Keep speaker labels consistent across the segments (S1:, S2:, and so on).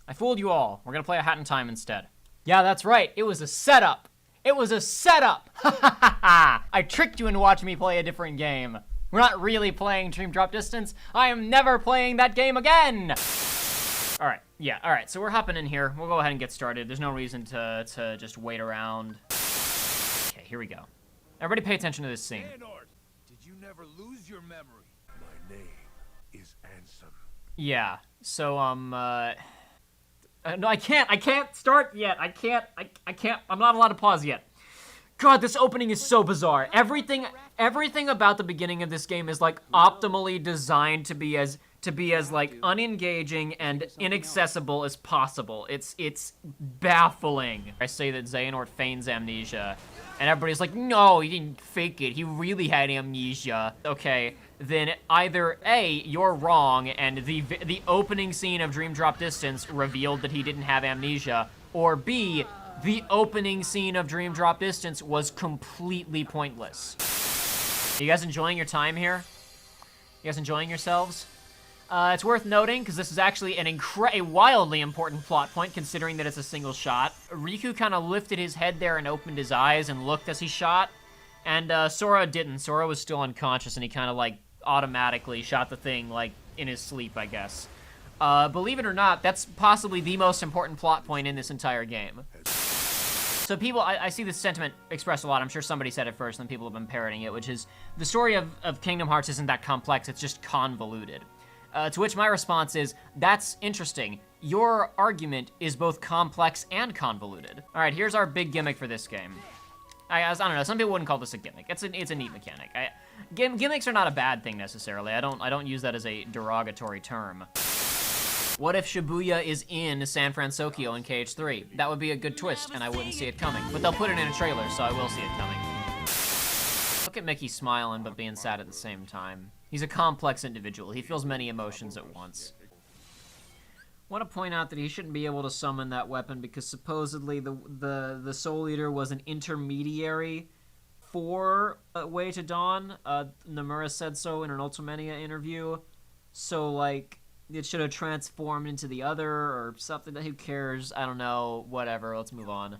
S1: I fooled you all. We're gonna play a Hat in Time instead. Yeah, that's right. It was a setup. It was a setup. Ha ha ha ha. I tricked you into watching me play a different game. We're not really playing Dream Drop Distance. I am never playing that game again. All right, yeah, all right, so we're hopping in here. We'll go ahead and get started. There's no reason to just wait around. Okay, here we go. Everybody pay attention to this scene.
S2: Xehanort, did you never lose your memory? My name is Ansem.
S1: Yeah, so, no, I can't start yet. I can't, I'm not allowed to pause yet. God, this opening is so bizarre. Everything about the beginning of this game is, like, optimally designed to be as like unengaging and inaccessible as possible. It's baffling. I say that Xehanort feigns amnesia, and everybody's like, no, he didn't fake it. He really had amnesia. Okay, then either A, you're wrong, and the opening scene of Dream Drop Distance revealed that he didn't have amnesia, or B, the opening scene of Dream Drop Distance was completely pointless. Are you guys enjoying your time here? You guys enjoying yourselves? It's worth noting, because this is actually a wildly important plot point, considering that it's a single shot. Riku kind of lifted his head there and opened his eyes and looked as he shot, and Sora didn't. Sora was still unconscious, and he kind of, like, automatically shot the thing, like, in his sleep, I guess. Believe it or not, that's possibly the most important plot point in this entire game. So people, I see this sentiment expressed a lot. I'm sure somebody said it first, and people have been parroting it, which is, the story of Kingdom Hearts isn't that complex, it's just convoluted. To which my response is, that's interesting. Your argument is both complex and convoluted. All right, here's our big gimmick for this game. I don't know, some people wouldn't call this a gimmick. It's a neat mechanic. Gimmicks are not a bad thing necessarily. I don't use that as a derogatory term. What if Shibuya is in San Francisco in KH3? That would be a good twist, and I wouldn't see it coming. But they'll put it in a trailer, so I will see it coming. Look at Mickey smiling, but being sad at the same time. He's a complex individual. He feels many emotions at once. Want to point out that he shouldn't be able to summon that weapon because supposedly the Soul Eater was an intermediary for Way to Dawn. Nomura said so in an Ultimania interview. So, like, it should have transformed into the other or something. Who cares? I don't know. Whatever. Let's move on.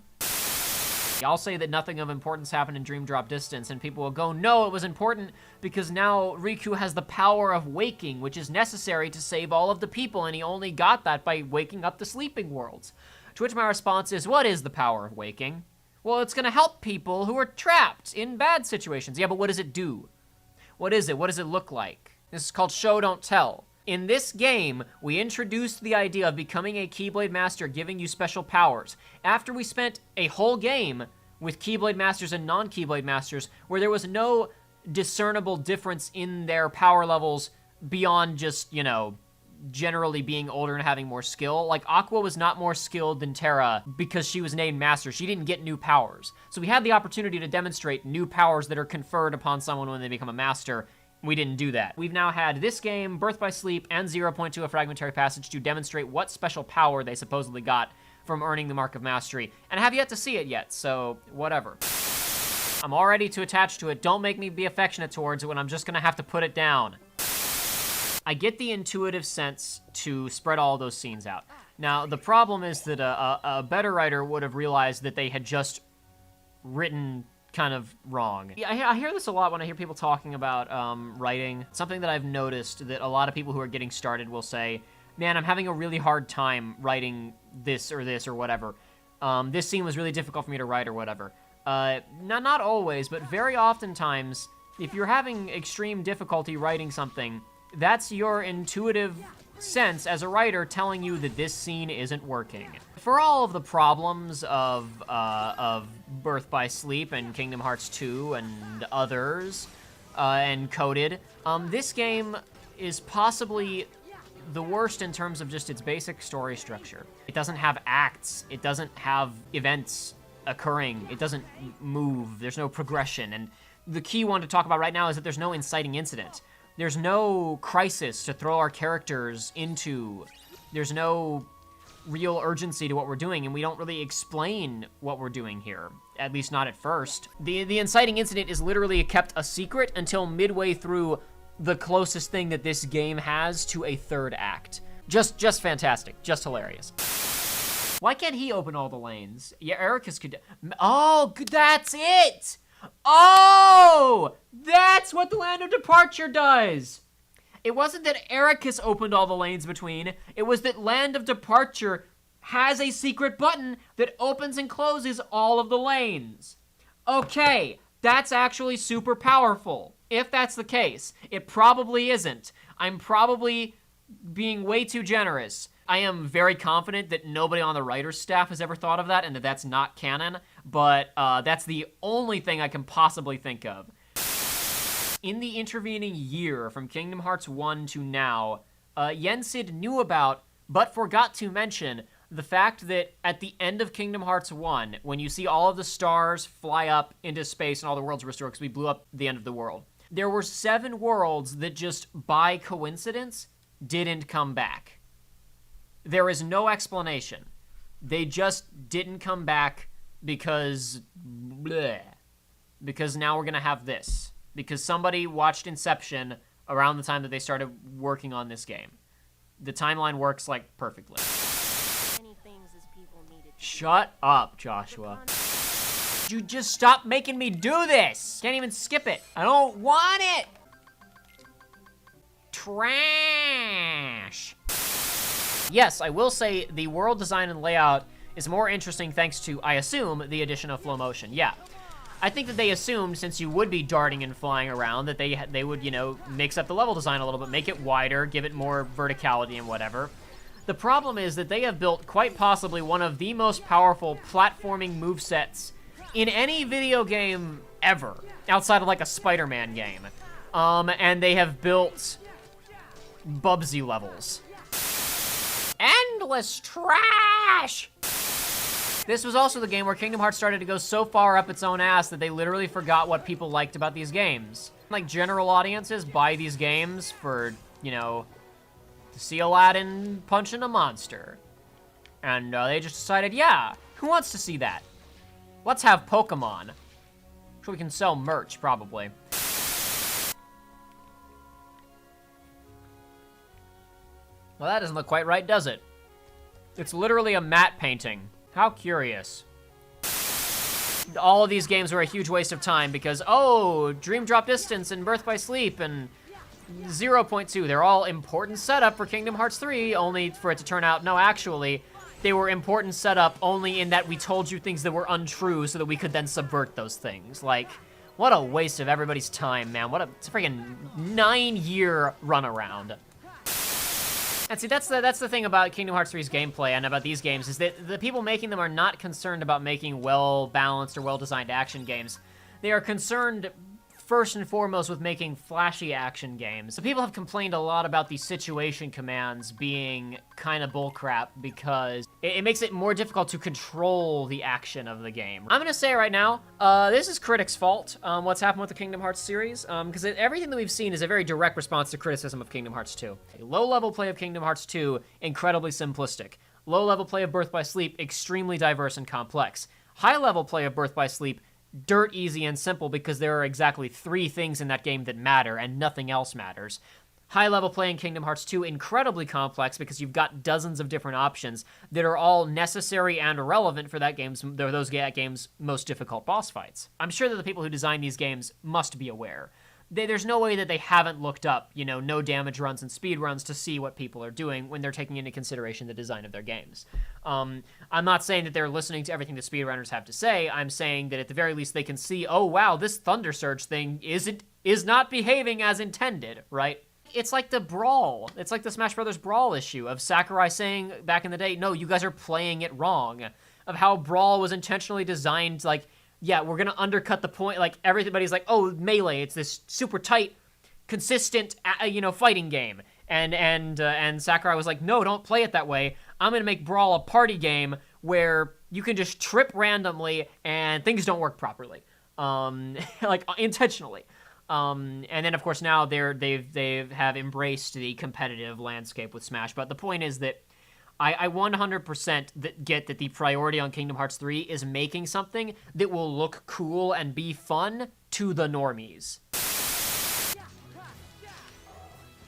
S1: I'll say that nothing of importance happened in Dream Drop Distance, and people will go, no, it was important because now Riku has the power of waking, which is necessary to save all of the people, and he only got that by waking up the sleeping worlds. To which my response is, what is the power of waking? Well, it's gonna help people who are trapped in bad situations. Yeah, but what does it do? What is it? What does it look like? This is called show, don't tell. In this game, we introduced the idea of becoming a Keyblade Master giving you special powers. After we spent a whole game with Keyblade Masters and non-Keyblade Masters where there was no discernible difference in their power levels beyond just, you know, generally being older and having more skill. Like, Aqua was not more skilled than Terra because she was named Master. She didn't get new powers. So we had the opportunity to demonstrate new powers that are conferred upon someone when they become a Master. We didn't do that. We've now had this game, Birth by Sleep, and 0.2 A Fragmentary Passage to demonstrate what special power they supposedly got from earning the Mark of Mastery, and I have yet to see it yet, so whatever. I'm all ready to attach to it. Don't make me be affectionate towards it when I'm just gonna have to put it down. I get the intuitive sense to spread all those scenes out. Now, the problem is that a better writer would have realized that they had just written kind of wrong. Yeah, I hear this a lot when I hear people talking about writing. Something that I've noticed that a lot of people who are getting started will say, man, I'm having a really hard time writing this or whatever. This scene was really difficult for me to write or whatever. Not always, but very oftentimes, if you're having extreme difficulty writing something, that's your intuitive sense as a writer telling you that this scene isn't working. For all of the problems of Birth by Sleep and Kingdom Hearts 2 and others, and Coded, this game is possibly the worst in terms of just its basic story structure. It doesn't have acts, it doesn't have events occurring, it doesn't move, there's no progression, and the key one to talk about right now is that there's no inciting incident. There's no crisis to throw our characters into. There's no real urgency to what we're doing, and we don't really explain what we're doing here, at least not at first. The inciting incident is literally kept a secret until midway through the closest thing that this game has to a third act. Just fantastic, just hilarious. Why can't he open all the lanes? Yeah, Ericus could. Oh, that's it! Oh! That's what the Land of Departure does! It wasn't that Ericus opened all the lanes between, it was that Land of Departure has a secret button that opens and closes all of the lanes. Okay, that's actually super powerful. If that's the case, it probably isn't. I'm probably being way too generous. I am very confident that nobody on the writer's staff has ever thought of that and that that's not canon, but that's the only thing I can possibly think of. In the intervening year from Kingdom Hearts 1 to now, Yensid knew about, but forgot to mention, the fact that at the end of Kingdom Hearts 1, when you see all of the stars fly up into space and all the worlds restored because we blew up the end of the world, there were 7 worlds that just, by coincidence, didn't come back. There is no explanation. They just didn't come back because... bleh. Because now we're gonna have this. Because somebody watched Inception around the time that they started working on this game. The timeline works, like, perfectly. Shut up, Joshua. You just stop making me do this! Can't even skip it. I don't want it! Trash. Yes, I will say the world design and layout is more interesting thanks to, I assume, the addition of flow motion. Yeah. I think that they assumed, since you would be darting and flying around, that they would, you know, mix up the level design a little bit, make it wider, give it more verticality and whatever. The problem is that they have built quite possibly one of the most powerful platforming movesets in any video game ever, outside of like a Spider-Man game. And they have built Bubsy levels. Endless trash! This was also the game where Kingdom Hearts started to go so far up its own ass that they literally forgot what people liked about these games. Like, general audiences buy these games for, you know, to see Aladdin punching a monster. And they just decided, yeah, who wants to see that? Let's have Pokemon. So we can sell merch, probably. Well, that doesn't look quite right, does it? It's literally a matte painting. How curious. All of these games were a huge waste of time because, oh, Dream Drop Distance and Birth by Sleep and 0.2, they're all important setup for Kingdom Hearts 3, only for it to turn out, no, actually, they were important setup only in that we told you things that were untrue so that we could then subvert those things. Like, what a waste of everybody's time, man. It's a freaking 9-year runaround. And see, that's the thing about Kingdom Hearts 3's gameplay and about these games, is that the people making them are not concerned about making well-balanced or well-designed action games. They are concerned, first and foremost, with making flashy action games. So people have complained a lot about the situation commands being kind of bullcrap because it makes it more difficult to control the action of the game. I'm gonna say right now, this is critics' fault, what's happened with the Kingdom Hearts series, because everything that we've seen is a very direct response to criticism of Kingdom Hearts 2. A low-level play of Kingdom Hearts 2, incredibly simplistic. Low-level play of Birth by Sleep, extremely diverse and complex. High-level play of Birth by Sleep, dirt easy and simple because there are exactly 3 things in that game that matter and nothing else matters. High-level play in Kingdom Hearts 2, incredibly complex because you've got dozens of different options that are all necessary and relevant for those game's most difficult boss fights. I'm sure that the people who design these games must be aware. There's no way that they haven't looked up, you know, no damage runs and speed runs to see what people are doing when they're taking into consideration the design of their games. I'm not saying that they're listening to everything the speedrunners have to say. I'm saying that at the very least they can see, oh wow, this Thunder Surge thing is not behaving as intended, right? It's like the Brawl. It's like the Smash Brothers Brawl issue of Sakurai saying back in the day, no, you guys are playing it wrong. Of how Brawl was intentionally designed, like, yeah, we're gonna undercut the point, like, everybody's like, oh, Melee, it's this super tight, consistent, you know, fighting game. And Sakurai was like, no, don't play it that way. I'm gonna make Brawl a party game where you can just trip randomly and things don't work properly. Like, intentionally. And then, of course, now they have embraced the competitive landscape with Smash, but the point is that I 100% get that the priority on Kingdom Hearts 3 is making something that will look cool and be fun to the normies.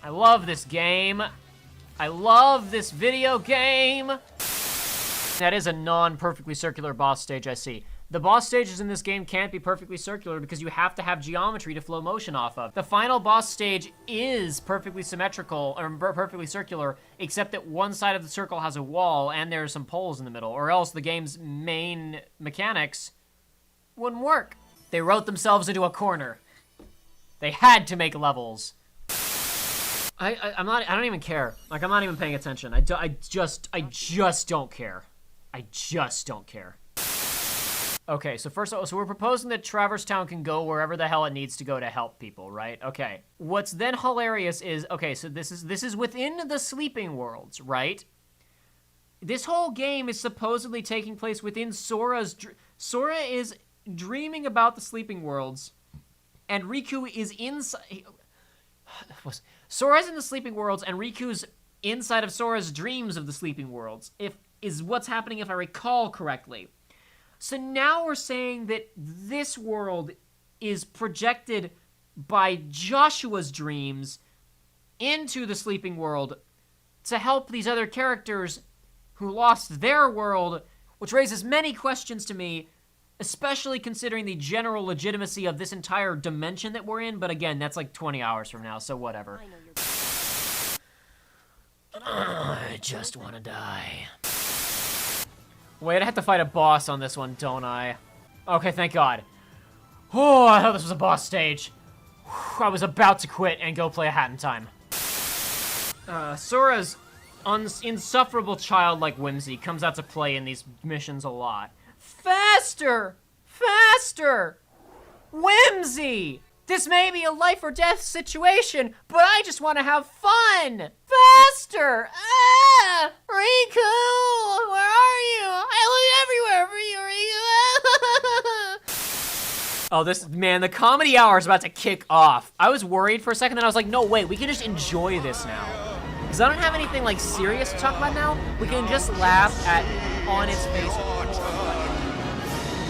S1: I love this game. I love this video game. That is a non-perfectly circular boss stage, I see. The boss stages in this game can't be perfectly circular because you have to have geometry to flow motion off of. The final boss stage is perfectly symmetrical, or perfectly circular, except that one side of the circle has a wall and there are some poles in the middle, or else the game's main mechanics wouldn't work. They wrote themselves into a corner. They had to make levels. I don't even care. Like, I'm not even paying attention. I just don't care. I just don't care. Okay, so first of all, so we're proposing that Traverse Town can go wherever the hell it needs to go to help people, right? Okay. What's then hilarious is, okay, so this is within the Sleeping Worlds, right? This whole game is supposedly taking place within Sora's... Sora is dreaming about the Sleeping Worlds, and Riku is inside... Sora's in the Sleeping Worlds, and Riku's inside of Sora's dreams of the Sleeping Worlds, is what's happening if I recall correctly. So now we're saying that this world is projected by Joshua's dreams into the Sleeping World to help these other characters who lost their world, which raises many questions to me, especially considering the general legitimacy of this entire dimension that we're in. But again, that's like 20 hours from now, so whatever. I just want to die. Wait, I have to fight a boss on this one, don't I? Okay, thank God. Oh, I thought this was a boss stage. I was about to quit and go play a Hat in Time. Sora's insufferable childlike whimsy comes out to play in these missions a lot. Faster! Faster! Whimsy! This may be a life or death situation, but I just want to have fun! Faster! Ah! Riku! Where are you? I look everywhere for you, Riku! Oh, man, the comedy hour is about to kick off. I was worried for a second, and I was like, no, wait, we can just enjoy this now. Because I don't have anything, like, serious to talk about now. We can just laugh at on its face.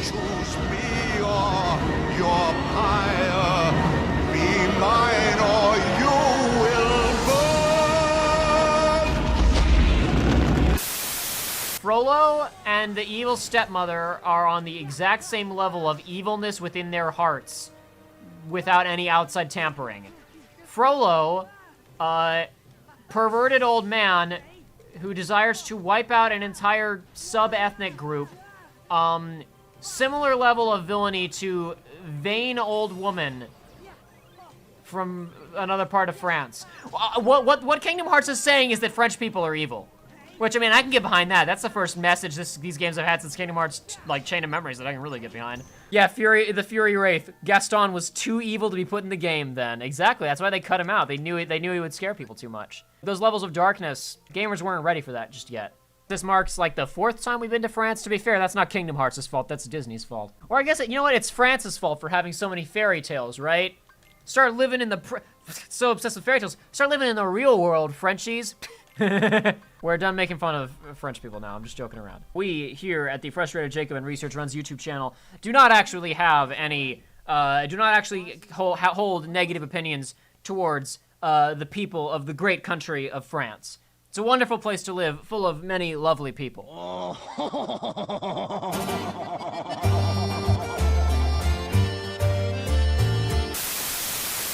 S2: Choose me or your pyre. Be mine or you will burn.
S1: Frollo and the evil stepmother are on the exact same level of evilness within their hearts without any outside tampering. Frollo, perverted old man who desires to wipe out an entire sub-ethnic group, similar level of villainy to vain old woman from another part of France. What Kingdom Hearts is saying is that French people are evil. Which, I mean, I can get behind that. That's the first message these games have had since Kingdom Hearts, like, Chain of Memories that I can really get behind. Yeah, the Fury Wraith. Gaston was too evil to be put in the game then. Exactly, that's why they cut him out. They knew he would scare people too much. Those levels of darkness, gamers weren't ready for that just yet. This marks, like, the 4th time we've been to France. To be fair, that's not Kingdom Hearts' fault, that's Disney's fault. Or I guess, you know what, it's France's fault for having so many fairy tales, right? Start living in the, so obsessed with fairy tales, start living in the real world, Frenchies. We're done making fun of French people now. I'm just joking around. We here at the Frustrated Jacob and Research Runs YouTube channel do not actually have any, do not actually hold negative opinions towards the people of the great country of France. It's a wonderful place to live, full of many lovely people.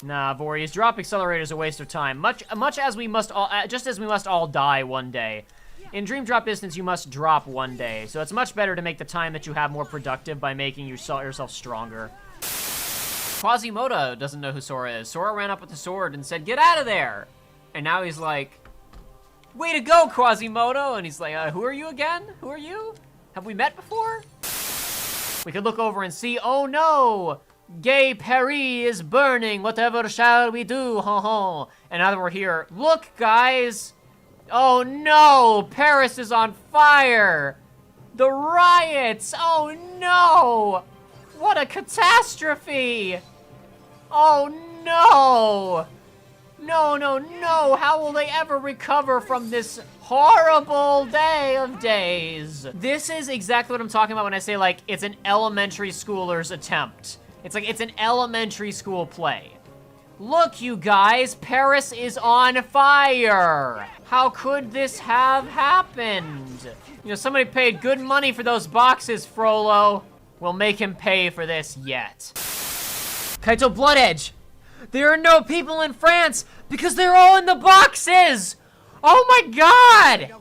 S1: Nah, Voorhees, drop Accelerator is a waste of time. Much as we must all, just as we must all die one day. In Dream Drop distance, you must drop one day, so it's much better to make the time that you have more productive by making yourself stronger. Quasimodo doesn't know who Sora is. Sora ran up with the sword and said, "Get out of there!" And now he's like, "Way to go, Quasimodo!" And he's like, "Who are you again? Who are you? Have we met before?" We could look over and see, oh no! Gay Paris is burning, whatever shall we do, ho ho. And now that we're here, look guys! Oh no, Paris is on fire! The riots, oh no! What a catastrophe! Oh no! No, how will they ever recover from this horrible day of days? This is exactly what I'm talking about when I say, like, it's an elementary schooler's attempt. It's like, it's an elementary school play. Look, you guys, Paris is on fire! How could this have happened? You know, somebody paid good money for those boxes, Frollo. We'll make him pay for this yet. Kaito Blood Edge! There are no people in France because they're all in the boxes! Oh my god!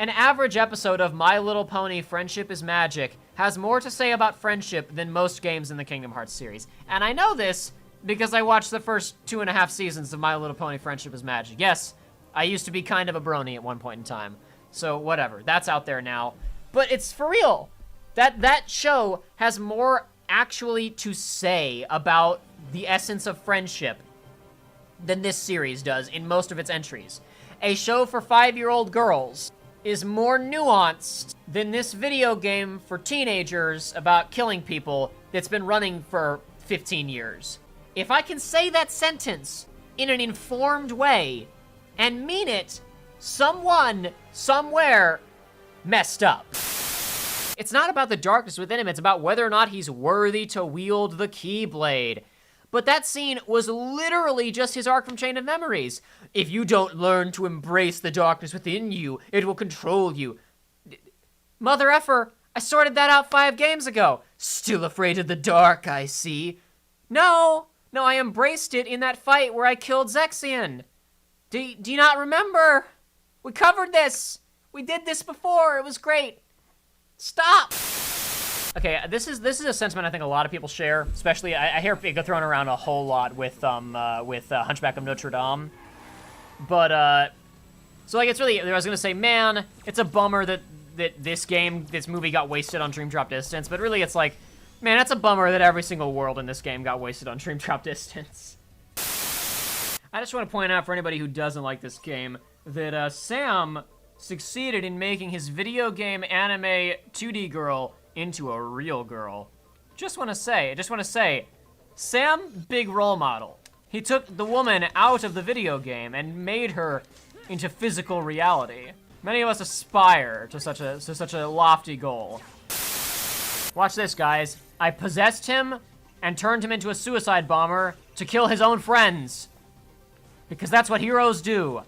S1: An average episode of My Little Pony Friendship is Magic has more to say about friendship than most games in the Kingdom Hearts series. And I know this because I watched the first 2.5 seasons of My Little Pony Friendship is Magic. Yes, I used to be kind of a brony at one point in time. So whatever, that's out there now. But it's for real. That show has more actually to say about the essence of friendship than this series does in most of its entries. A show for 5-year-old girls is more nuanced than this video game for teenagers about killing people that's been running for 15 years. If I can say that sentence in an informed way and mean it, someone, somewhere, messed up. It's not about the darkness within him, it's about whether or not he's worthy to wield the Keyblade. But that scene was literally just his arc from Chain of Memories. If you don't learn to embrace the darkness within you, it will control you. Mother effer, I sorted that out 5 games ago. Still afraid of the dark, I see. No, I embraced it in that fight where I killed Zexion. Do you not remember? We covered this. We did this before, it was great. Stop! Okay, this is a sentiment I think a lot of people share, especially, I hear it get thrown around a whole lot with Hunchback of Notre Dame. But, so like, it's really, I was gonna say, man, it's a bummer that this movie got wasted on Dream Drop Distance, but really it's like, man, it's a bummer that every single world in this game got wasted on Dream Drop Distance. I just want to point out for anybody who doesn't like this game, that, Sam succeeded in making his video game anime 2D girl into a real girl. Just want to say, Sam, big role model. He took the woman out of the video game and made her into physical reality. Many of us aspire to such a lofty goal. Watch this, guys. I possessed him and turned him into a suicide bomber to kill his own friends. Because that's what heroes do.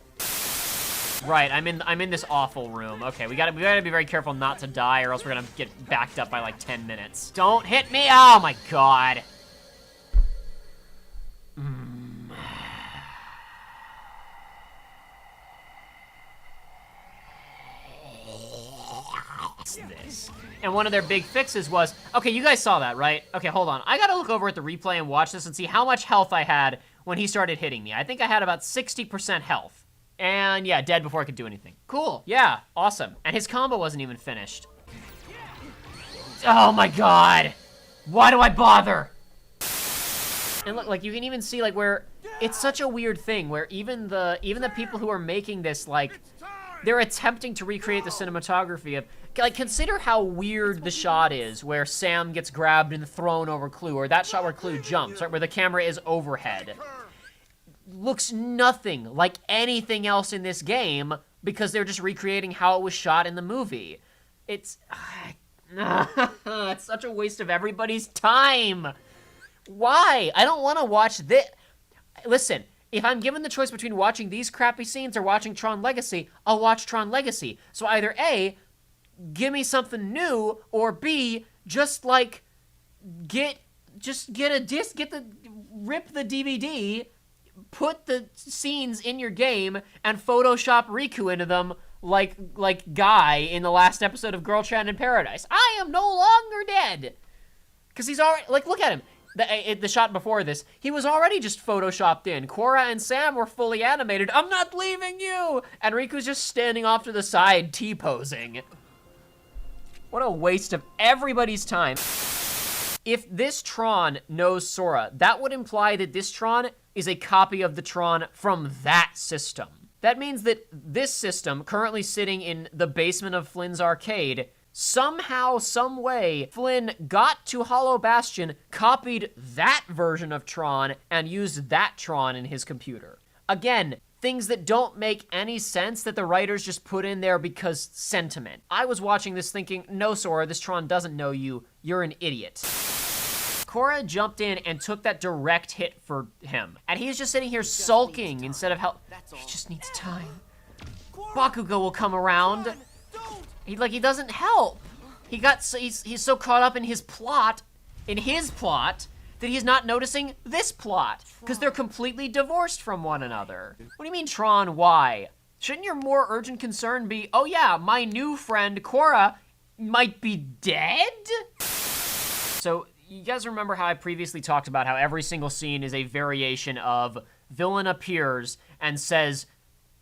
S1: Right, I'm in this awful room. Okay, we gotta be very careful not to die, or else we're gonna get backed up by like 10 minutes. Don't hit me! Oh my god. This. And one of their big fixes was, okay, you guys saw that, right? Okay, hold on. I gotta look over at the replay and watch this and see how much health I had when he started hitting me. I think I had about 60% health. And yeah, dead before I could do anything. Cool, yeah, awesome. And his combo wasn't even finished. Oh my god! Why do I bother? And look, like, you can even see, like, where it's such a weird thing where even the people who are making this, like, they're attempting to recreate the cinematography of, like, consider how weird the shot is where Sam gets grabbed and thrown over Clu, or that shot where Clu jumps, right, where the camera is overhead. Looks nothing like anything else in this game because they're just recreating how it was shot in the movie. It's it's such a waste of everybody's time. Why? I don't want to watch this. Listen, if I'm given the choice between watching these crappy scenes or watching Tron Legacy, I'll watch Tron Legacy. So either A, give me something new, or B, just like get a disc, rip the DVD, put the scenes in your game, and Photoshop Riku into them like Guy in the last episode of Girl Chan in Paradise. I am no longer dead. Because he's already, like, look at him. The shot before this, he was already just Photoshopped in. Korra and Sam were fully animated. I'm not leaving you! And Riku's just standing off to the side, T-posing. What a waste of everybody's time. If this Tron knows Sora, that would imply that this Tron is a copy of the Tron from that system. That means that this system, currently sitting in the basement of Flynn's arcade, somehow, some way, Flynn got to Hollow Bastion, copied that version of Tron, and used that Tron in his computer. Again, things that don't make any sense that the writers just put in there because sentiment. I was watching this thinking, no, Sora, this Tron doesn't know you. You're an idiot. Korra jumped in and took that direct hit for him. And he's just sitting here sulking instead of help. He just needs time. Bakugo will come around. He doesn't help. He's so caught up in his plot, that he's not noticing this plot, because they're completely divorced from one another. What do you mean, Tron, why? Shouldn't your more urgent concern be, oh yeah, my new friend Korra might be dead? So, you guys remember how I previously talked about how every single scene is a variation of villain appears and says,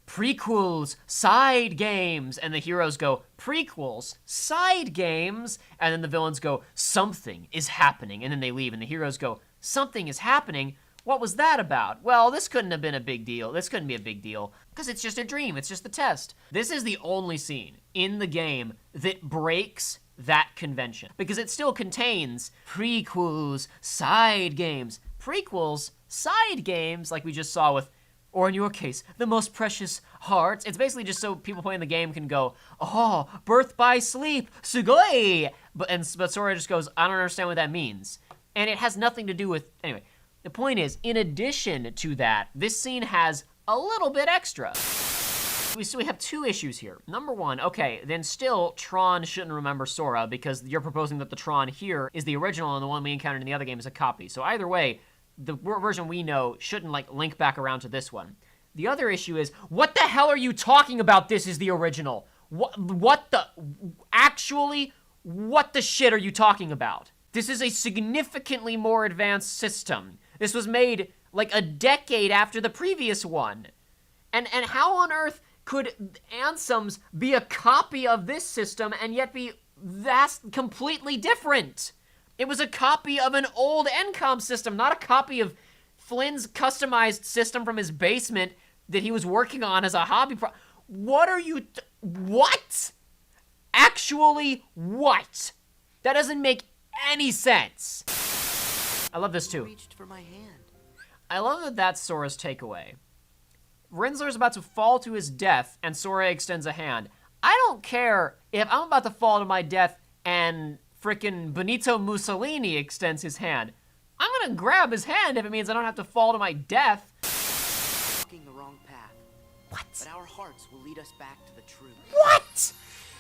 S1: prequels, side games, and the heroes go, prequels, side games, and then the villains go, something is happening, and then they leave, and the heroes go, something is happening? What was that about? Well, this couldn't have been a big deal. This couldn't be a big deal, because it's just a dream. It's just the test. This is the only scene in the game that breaks that convention, because it still contains prequels, side games. Prequels, side games, like we just saw with, or in your case, the most precious hearts. It's basically just so people playing the game can go, oh, birth by sleep, sugoi! But Sora just goes, I don't understand what that means. And it has nothing to do with, anyway. The point is, in addition to that, this scene has a little bit extra. So we have two issues here. Number one, okay, then still, Tron shouldn't remember Sora because you're proposing that the Tron here is the original and the one we encountered in the other game is a copy. So either way, the version we know shouldn't, like, link back around to this one. The other issue is, what the hell are you talking about this is the original? What the shit are you talking about? This is a significantly more advanced system. This was made, like, a decade after the previous one. And how on earth could Ansem's be a copy of this system and yet be completely different? It was a copy of an old Encom system, not a copy of Flynn's customized system from his basement that he was working on as a hobby What are you... what? Actually, what? That doesn't make any sense. I love this too.
S3: Reached for my hand.
S1: I love that that's Sora's takeaway. Rinzler's about to fall to his death, and Sora extends a hand. I don't care if I'm about to fall to my death and frickin' Benito Mussolini extends his hand. I'm gonna grab his hand if it means I don't have to fall to my death.
S3: Walking the wrong path.
S1: What?
S3: But our hearts will lead us back to the truth.
S1: What?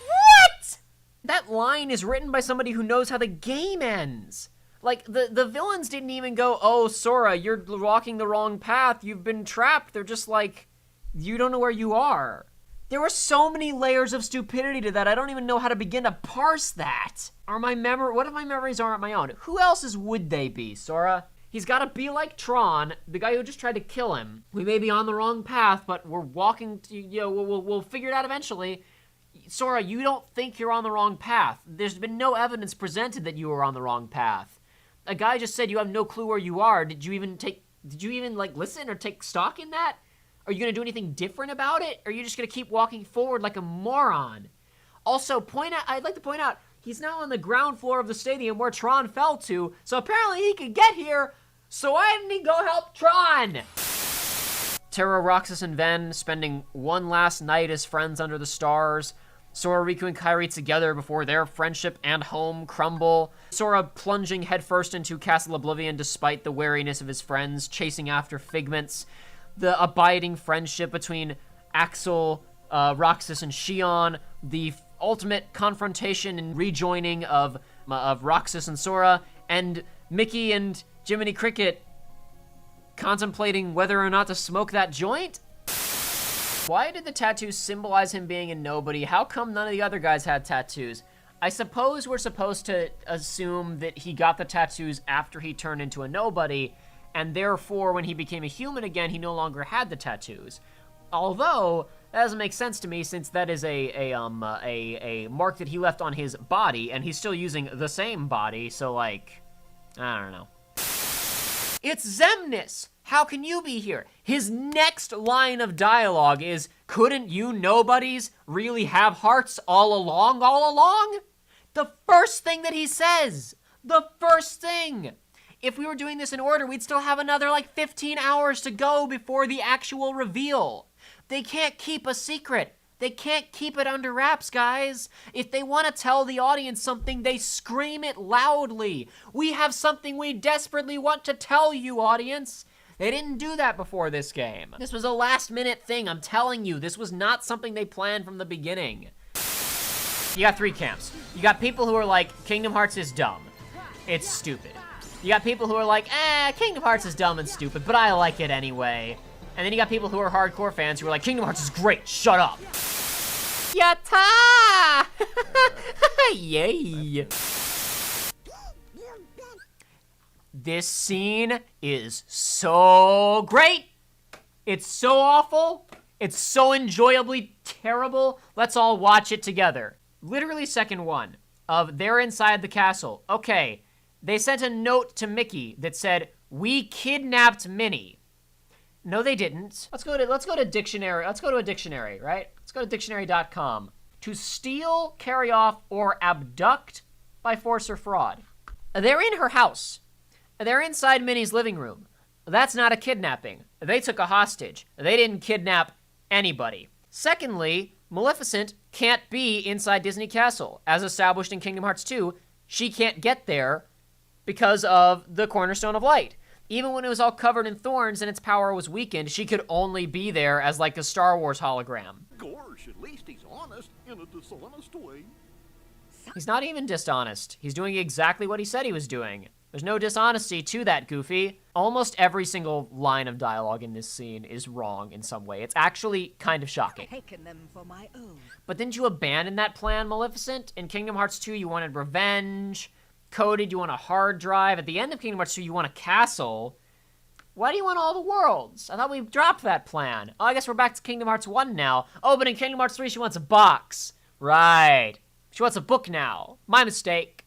S1: What? That line is written by somebody who knows how the game ends. Like, the villains didn't even go, oh, Sora, you're walking the wrong path, you've been trapped. They're just like, you don't know where you are. There were so many layers of stupidity to that, I don't even know how to begin to parse that. What if my memories aren't my own? Who else's would they be, Sora? He's gotta be like Tron, the guy who just tried to kill him. We may be on the wrong path, but we're walking, we'll figure it out eventually. Sora, you don't think you're on the wrong path. There's been no evidence presented that you were on the wrong path. A guy just said you have no clue where you are. Did you even like listen or take stock in that? Are you gonna do anything different about it? Or are you just gonna keep walking forward like a moron? Also, I'd like to point out, he's now on the ground floor of the stadium where Tron fell to, so apparently he could get here, so why didn't he go help Tron? Terra, Roxas, and Ven spending one last night as friends under the stars. Sora, Riku, and Kairi together before their friendship and home crumble. Sora plunging headfirst into Castle Oblivion despite the wariness of his friends, chasing after figments. The abiding friendship between Axel, Roxas, and Xion. The ultimate confrontation and rejoining of Roxas and Sora. And Mickey and Jiminy Cricket contemplating whether or not to smoke that joint? Why did the tattoos symbolize him being a nobody? How come none of the other guys had tattoos? I suppose we're supposed to assume that he got the tattoos after he turned into a nobody, and therefore when he became a human again, he no longer had the tattoos. Although, that doesn't make sense to me since that is a mark that he left on his body, and he's still using the same body, so like, I don't know. It's Xemnas! How can you be here? His next line of dialogue is, couldn't you nobodies really have hearts all along? The first thing that he says! The first thing! If we were doing this in order, we'd still have another like 15 hours to go before the actual reveal. They can't keep a secret. They can't keep it under wraps, guys. If they want to tell the audience something, they scream it loudly. We have something we desperately want to tell you, audience. They didn't do that before this game. This was a last-minute thing, I'm telling you. This was not something they planned from the beginning. You got three camps. You got people who are like, Kingdom Hearts is dumb. It's stupid. You got people who are like, Kingdom Hearts is dumb and stupid, but I like it anyway. And then you got people who are hardcore fans who are like, Kingdom Hearts is great, shut up. Yatta! Yay. This scene is so great. It's so awful. It's so enjoyably terrible. Let's all watch it together. Literally second one of they're inside the castle. Okay, they sent a note to Mickey that said, "We kidnapped Minnie." No, they didn't. Let's go to dictionary. Let's go to a dictionary, right? Let's go to dictionary.com. To steal, carry off, or abduct by force or fraud. They're in her house. They're inside Minnie's living room. That's not a kidnapping. They took a hostage. They didn't kidnap anybody. Secondly, Maleficent can't be inside Disney Castle. As established in Kingdom Hearts 2, she can't get there because of the Cornerstone of Light. Even when it was all covered in thorns and its power was weakened, she could only be there as like a Star Wars hologram.
S4: Gosh, at least he's honest in a dishonest way.
S1: He's not even dishonest. He's doing exactly what he said he was doing. There's no dishonesty to that, Goofy. Almost every single line of dialogue in this scene is wrong in some way. It's actually kind of shocking.
S5: Taken them for my own.
S1: But didn't you abandon that plan, Maleficent? In Kingdom Hearts 2, you wanted revenge. Coded, you want a hard drive. At the end of Kingdom Hearts 2, you want a castle. Why do you want all the worlds? I thought we dropped that plan. Oh, I guess we're back to Kingdom Hearts 1 now. Oh, but in Kingdom Hearts 3, she wants a box. Right. She wants a book now. My mistake.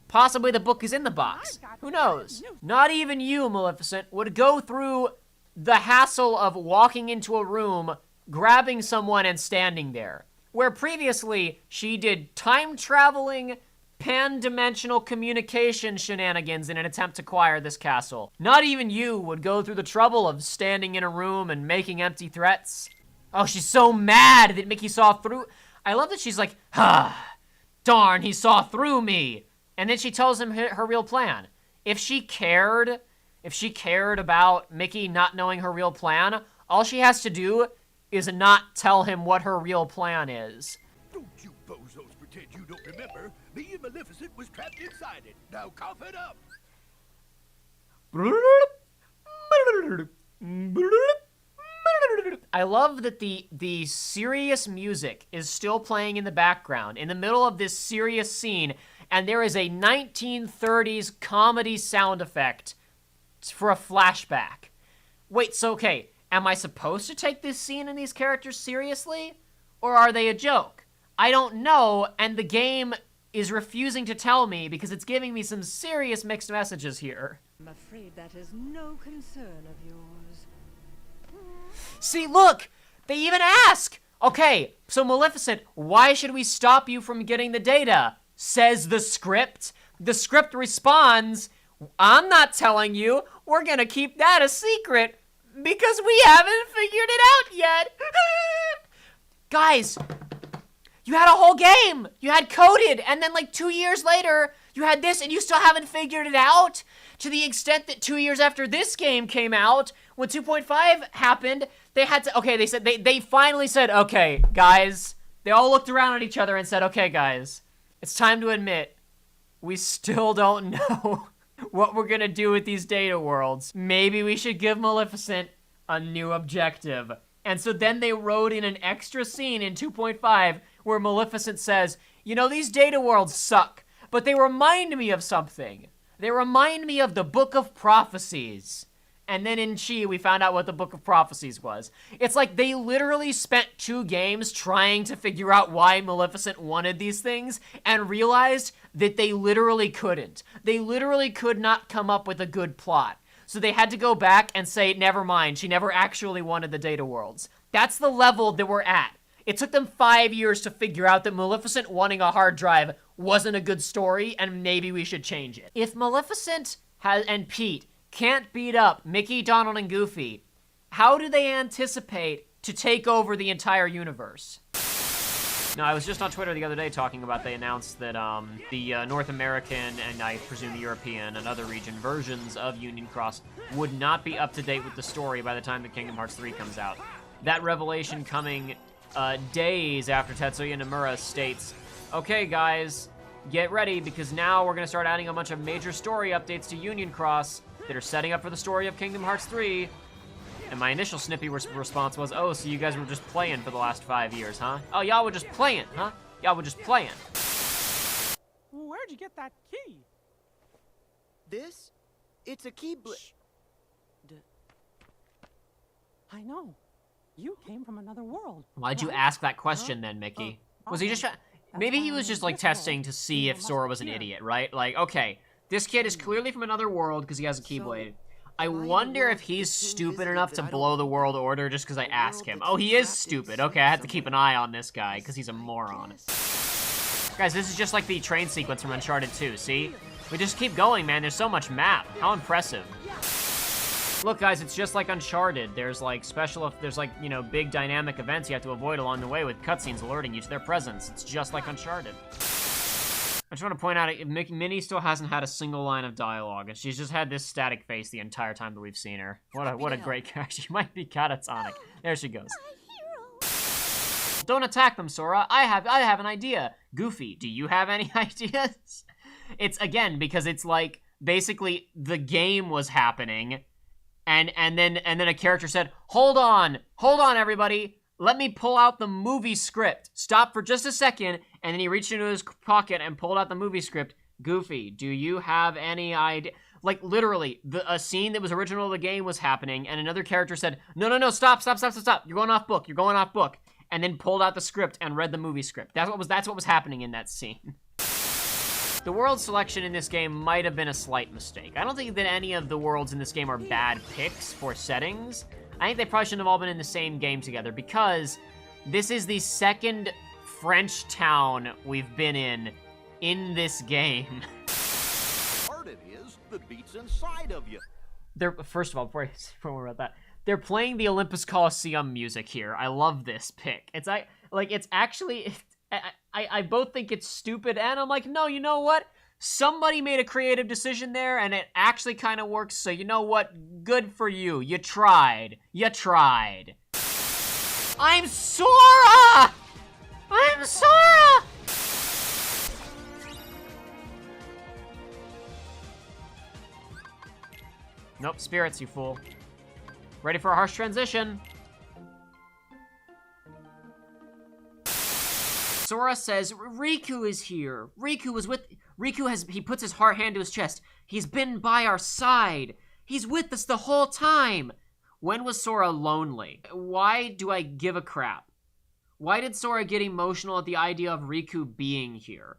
S1: Possibly the book is in the box. Who knows? Not even you, Maleficent, would go through the hassle of walking into a room, grabbing someone, and standing there. Where previously, she did time-traveling, pan-dimensional communication shenanigans in an attempt to acquire this castle. Not even you would go through the trouble of standing in a room and making empty threats. Oh, she's so mad that Mickey saw through... I love that she's like, darn, he saw through me. And then she tells him her real plan. If she cared about Mickey not knowing her real plan, all she has to do is not tell him what her real plan is.
S2: Don't you bozos pretend you don't remember. Me and Maleficent was trapped inside it. Now cough it up.
S1: I love that the serious music is still playing in the background in the middle of this serious scene, and there is a 1930s comedy sound effect for a flashback. Wait, so okay, am I supposed to take this scene and these characters seriously? Or are they a joke? I don't know, and the game is refusing to tell me because it's giving me some serious mixed messages here.
S5: I'm afraid that is no concern of yours.
S1: See, look! They even ask! Okay, so Maleficent, why should we stop you from getting the data? Says the script. The script responds, I'm not telling you. We're gonna keep that a secret because we haven't figured it out yet. Guys, you had a whole game. You had Coded, and then like 2 years later, you had this, and you still haven't figured it out? To the extent that 2 years after this game came out, when 2.5 happened, they had to, okay, they finally said, okay, guys, they all looked around at each other and said, okay, guys, it's time to admit, we still don't know what we're gonna do with these data worlds. Maybe we should give Maleficent a new objective. And so then they wrote in an extra scene in 2.5 where Maleficent says, you know, these data worlds suck, but they remind me of something. They remind me of the Book of Prophecies. And then in Chi, we found out what the Book of Prophecies was. It's like they literally spent 2 games trying to figure out why Maleficent wanted these things and realized that they literally couldn't. They literally could not come up with a good plot. So they had to go back and say, never mind, she never actually wanted the data worlds. That's the level that we're at. It took them 5 years to figure out that Maleficent wanting a hard drive wasn't a good story and maybe we should change it. If Maleficent and Pete can't beat up Mickey, Donald, and Goofy, how do they anticipate to take over the entire universe? No, I was just on Twitter the other day talking about they announced that the North American and I presume the European and other region versions of Union Cross would not be up to date with the story by the time that Kingdom Hearts 3 comes out. That revelation coming days after Tetsuya Nomura states, okay guys, get ready because now we're going to start adding a bunch of major story updates to Union Cross that are setting up for the story of Kingdom Hearts 3. And my initial snippy response was, oh, so you guys were just playing for the last 5 years, huh? Oh, y'all were just playing, huh? Y'all were just playing.
S6: Where'd you get that key?
S3: This? It's a keyblade.
S6: I know. You came from another world.
S1: Why'd you
S6: right?
S1: ask that question then, Mickey? Was he just maybe he was just like testing to see if Sora was an idiot, right? Like, okay, this kid is clearly from another world because he has a Keyblade. I wonder if he's stupid enough to blow the world order just because I ask him. Oh, he is stupid. Okay, I have to keep an eye on this guy because he's a moron. Guys, this is just like the train sequence from Uncharted 2, see? We just keep going, man. There's so much map. How impressive. Look, guys, it's just like Uncharted. There's like there's like, you know, big dynamic events you have to avoid along the way with cutscenes alerting you to their presence. It's just like Uncharted. I just want to point out, Minnie still hasn't had a single line of dialogue, and she's just had this static face the entire time that we've seen her. What a great character. She might be catatonic. There she goes. Don't attack them, Sora. I have an idea. Goofy, do you have any ideas? It's, again, because it's like, basically, the game was happening, and then a character said, hold on, everybody. Let me pull out the movie script. Stop for just a second, and then he reached into his pocket and pulled out the movie script. Goofy, do you have any idea? Like, literally, a scene that was original to the game was happening, and another character said, no, stop. You're going off book. And then pulled out the script and read the movie script. That's what was happening in that scene. The world selection in this game might have been a slight mistake. I don't think that any of the worlds in this game are bad picks for settings. I think they probably shouldn't have all been in the same game together because this is the second French town we've been in this game.
S4: Part it is that beats inside of you.
S1: First of all, before we're about that, they're playing the Olympus Coliseum music here. I love this pick. It's actually, I both think it's stupid and I'm like, no, you know what? Somebody made a creative decision there, and it actually kind of works, so you know what? Good for you. You tried. I'm Sora! Nope, spirits, you fool. Ready for a harsh transition. Sora says, Riku is here. He puts his hand to his chest. He's been by our side. He's with us the whole time. When was Sora lonely? Why do I give a crap? Why did Sora get emotional at the idea of Riku being here?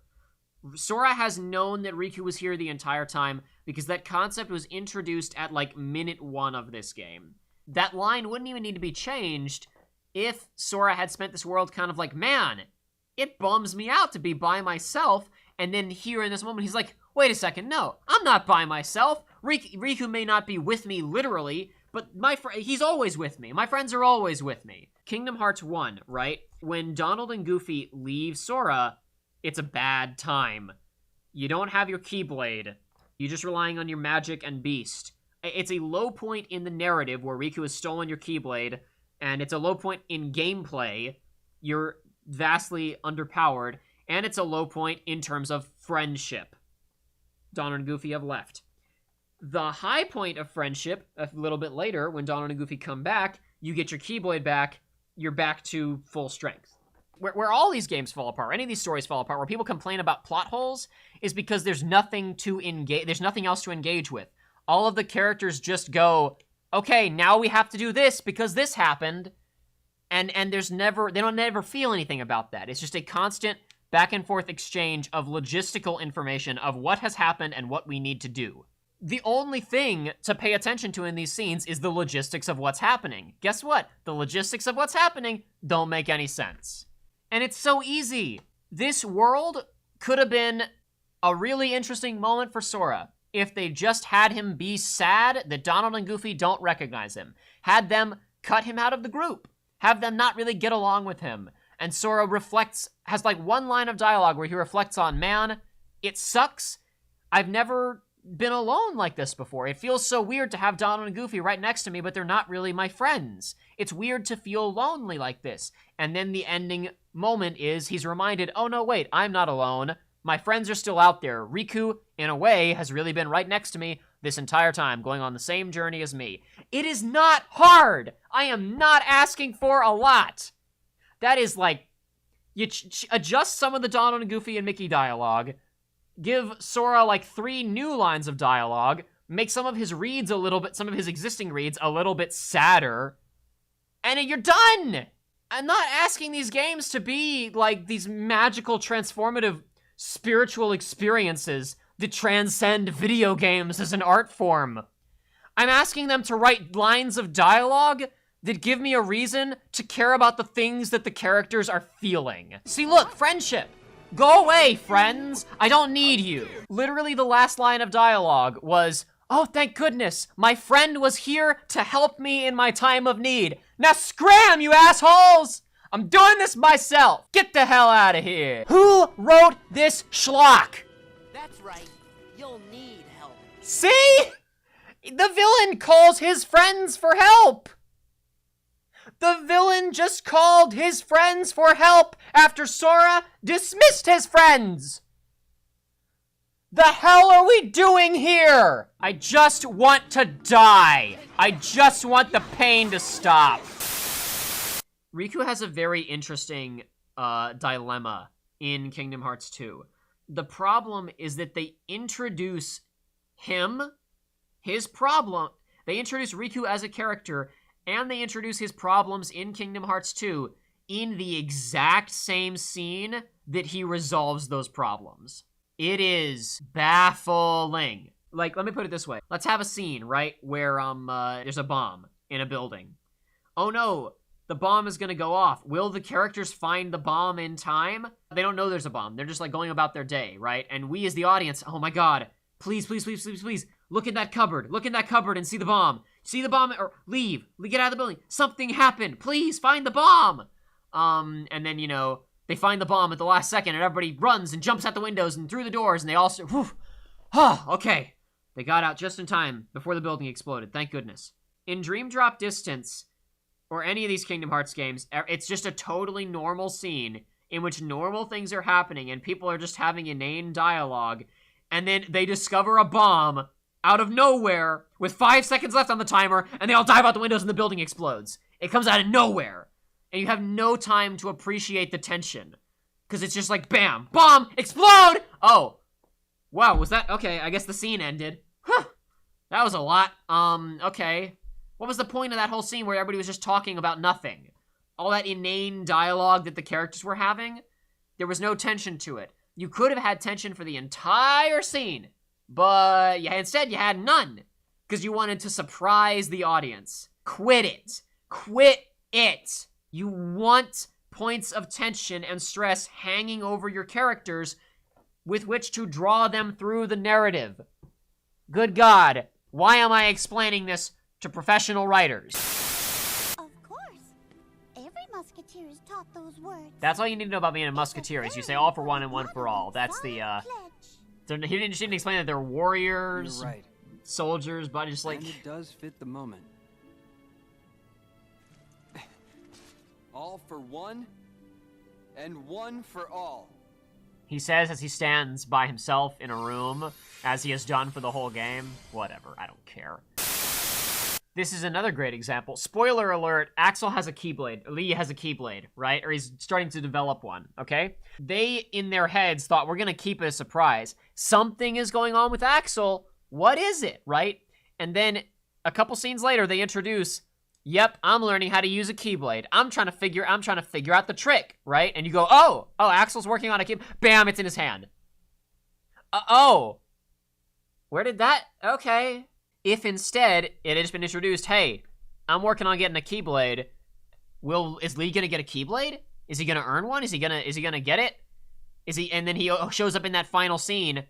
S1: Sora has known that Riku was here the entire time because that concept was introduced at like minute 1 of this game. That line wouldn't even need to be changed if Sora had spent this world kind of like, man, it bums me out to be by myself. And then here in this moment, he's like, wait a second, no, I'm not by myself. Riku may not be with me literally, but he's always with me. My friends are always with me. Kingdom Hearts 1, right? When Donald and Goofy leave Sora, it's a bad time. You don't have your Keyblade. You're just relying on your magic and beast. It's a low point in the narrative where Riku has stolen your Keyblade, and it's a low point in gameplay. You're vastly underpowered, and it's a low point in terms of friendship. Donald and Goofy have left. The high point of friendship, a little bit later, when Donald and Goofy come back, you get your Keyblade back, you're back to full strength. Where all these games fall apart, any of these stories fall apart, where people complain about plot holes, is because there's nothing else to engage with. All of the characters just go, okay, now we have to do this because this happened, and they don't never feel anything about that. It's just a constant back and forth exchange of logistical information of what has happened and what we need to do. The only thing to pay attention to in these scenes is the logistics of what's happening. Guess what? The logistics of what's happening don't make any sense. And it's so easy. This world could have been a really interesting moment for Sora if they just had him be sad that Donald and Goofy don't recognize him. Had them cut him out of the group. Have them not really get along with him. And Sora has like one line of dialogue where he reflects on, man, it sucks. I've never been alone like this before. It feels so weird to have Donald and Goofy right next to me, but they're not really my friends. It's weird to feel lonely like this. And then the ending moment is he's reminded, oh no, wait, I'm not alone. My friends are still out there. Riku, in a way, has really been right next to me this entire time, going on the same journey as me. It is not hard. I am not asking for a lot. That is like, you adjust some of the Donald and Goofy and Mickey dialogue, give Sora like 3 new lines of dialogue, make some of his reads some of his existing reads a little bit sadder, and you're done! I'm not asking these games to be like these magical, transformative, spiritual experiences that transcend video games as an art form. I'm asking them to write lines of dialogue that give me a reason to care about the things that the characters are feeling. See, look, friendship. Go away, friends. I don't need you. Literally the last line of dialogue was, oh, thank goodness, my friend was here to help me in my time of need. Now scram, you assholes! I'm doing this myself. Get the hell out of here. Who wrote this schlock?
S3: That's right. You'll need help.
S1: See? The villain calls his friends for help. The villain just called his friends for help after Sora dismissed his friends. The hell are we doing here? I just want to die. I just want the pain to stop. Riku has a very interesting dilemma in Kingdom Hearts 2. The problem is that they introduce his problem. They introduce Riku as a character, and they introduce his problems in Kingdom Hearts 2 in the exact same scene that he resolves those problems. It is baffling. Like, let me put it this way. Let's have a scene, right, where there's a bomb in a building. Oh no, the bomb is gonna go off. Will the characters find the bomb in time? They don't know there's a bomb. They're just like going about their day, right? And we as the audience, oh my god, please, please, please, please, please, look in that cupboard. Look in that cupboard and see the bomb. See the bomb, or leave. Get out of the building. Something happened. Please find the bomb. And then, you know, they find the bomb at the last second and everybody runs and jumps out the windows and through the doors and they all start, whew. Oh, okay. They got out just in time before the building exploded. Thank goodness. In Dream Drop Distance, or any of these Kingdom Hearts games, it's just a totally normal scene in which normal things are happening and people are just having inane dialogue, and then they discover a bomb out of nowhere with 5 seconds left on the timer, and they all dive out the windows and the building explodes. It comes out of nowhere, and you have no time to appreciate the tension, because it's just like, bam, bomb, explode! Oh, wow, was that, okay, I guess the scene ended. Huh, that was a lot. Okay. What was the point of that whole scene where everybody was just talking about nothing? All that inane dialogue that the characters were having? There was no tension to it. You could have had tension for the entire scene, but instead you had none, because you wanted to surprise the audience. Quit it. Quit it. You want points of tension and stress hanging over your characters with which to draw them through the narrative. Good God, why am I explaining this to professional writers?
S7: Of course. Every musketeer is taught those words.
S1: That's all you need to know about being a musketeer is you say all for one and one for all. That's the, he didn't explain that they're warriors,
S8: You're right.
S1: soldiers, but just like...
S8: And it does fit the moment. All for one, and one for all.
S1: He says as he stands by himself in a room, as he has done for the whole game. Whatever, I don't care. This is another great example. Spoiler alert, Axel has a Keyblade. Lee has a Keyblade, right? Or he's starting to develop one, okay? They, in their heads, thought, we're gonna keep it a surprise. Something is going on with Axel. What is it, right? And then, a couple scenes later, they introduce, yep, I'm learning how to use a Keyblade. I'm trying to figure out the trick, right? And you go, oh, Axel's working on a Keyblade. Bam, it's in his hand. Oh. Where did that, okay. If instead, it had just been introduced, hey, I'm working on getting a Keyblade, is Lee gonna get a Keyblade? Is he gonna earn one? Is he gonna get it? And then he shows up in that final scene.